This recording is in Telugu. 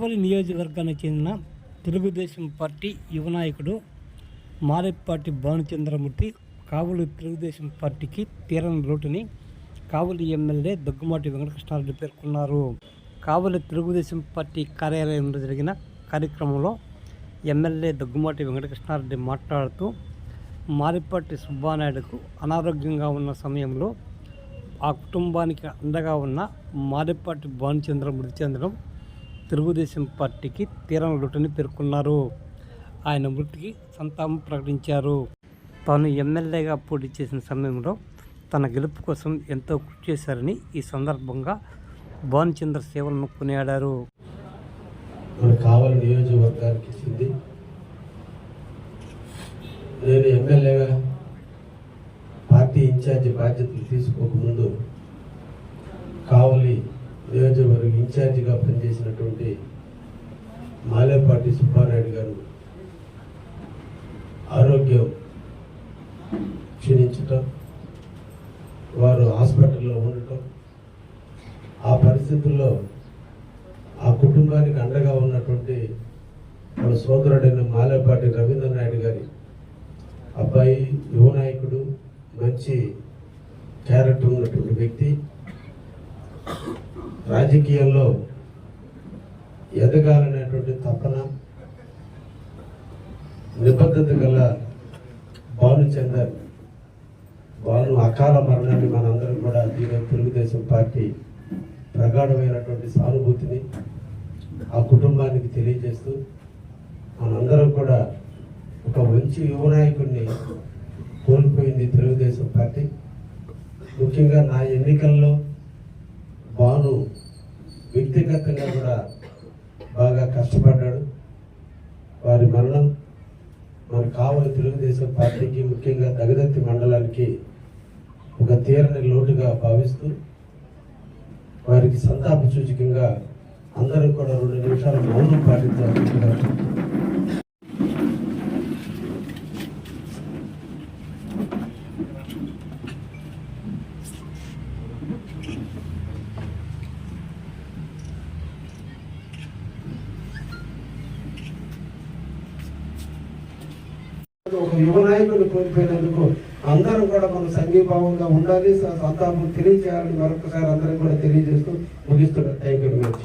కావలి నియోజకవర్గానికి చెందిన తెలుగుదేశం పార్టీ యువ నాయకుడు మారెప్పాటి భానుచంద్రమూర్తి కావలి తెలుగుదేశం పార్టీకి తీరని లోటుని కావలి ఎమ్మెల్యే దగ్గుమాటి వెంకటకృష్ణారెడ్డి పేర్కొన్నారు. కావలి తెలుగుదేశం పార్టీ కార్యాలయంలో జరిగిన కార్యక్రమంలో ఎమ్మెల్యే దగ్గుమాటి వెంకటకృష్ణారెడ్డి మాట్లాడుతూ మారెప్పాటి సుబ్బానాయుడుకు అనారోగ్యంగా ఉన్న సమయంలో ఆ కుటుంబానికి అండగా ఉన్న మారెప్పాటి భానుచంద్రమూర్తి చెందడం తెలుగుదేశం పార్టీకి తీరని లోటుని పేర్కొన్నారు. ఆయన మృతికి సంతాపం ప్రకటించారు. తాను ఎమ్మెల్యేగా పోటీ చేసిన సమయంలో తన గెలుపు కోసం ఎంతో కృషి చేశారని ఈ సందర్భంగా భానుచంద్ర సేవలను కొనియాడారు. కావలి నియోజకవర్గానికి చెంది నేను ఎమ్మెల్యేగా పార్టీ ఇన్ఛార్జి బాధ్యతలు తీసుకోకముందు కావలి నియోజకవర్గ ఇన్ఛార్జిగా పనిచేసినటువంటి మారెప్పాటి సుబ్బానాయుడు గారు ఆరోగ్యం క్షీణించటం, వారు హాస్పిటల్లో ఉండటం, ఆ పరిస్థితుల్లో ఆ కుటుంబానికి అండగా ఉన్నటువంటి మన సోదరుడైన మారెప్పాటి రవీంద్రనాయుడు గారి అబ్బాయి, యువ నాయకుడు, మంచి క్యారెక్టర్ ఉన్నటువంటి వ్యక్తి, రాజకీయాల్లో ఎదగాలనేటువంటి తపన, నిబద్ధత గల భాను అకాల మరణాన్ని మనందరం కూడా దీని తెలుగుదేశం పార్టీ ప్రగాఢమైనటువంటి సానుభూతిని ఆ కుటుంబానికి తెలియజేస్తూ మనందరం కూడా ఒక మంచి యువ నాయకుడిని కోల్పోయింది తెలుగుదేశం పార్టీ. ముఖ్యంగా నా ఎన్నికల్లో భాను వ్యక్తిగతంగా కూడా బాగా కష్టపడ్డాడు. వారి మరణం మన కావలి తెలుగుదేశం పార్టీకి, ముఖ్యంగా దగదత్తి మండలానికి ఒక తీరని లోటుగా భావిస్తూ వారికి సంతాప సూచకంగా అందరూ కూడా 2 నిమిషాలు మౌనం పాటించారు. ఒక యువ నాయకుడు కోల్పోయినందుకు అందరూ కూడా మనం సంఘీభావంగా ఉండాలి, సంతాపం తెలియజేయాలని మరొకసారి అందరం కూడా తెలియజేస్తూ ముగిస్తున్నారు. Thank you very much.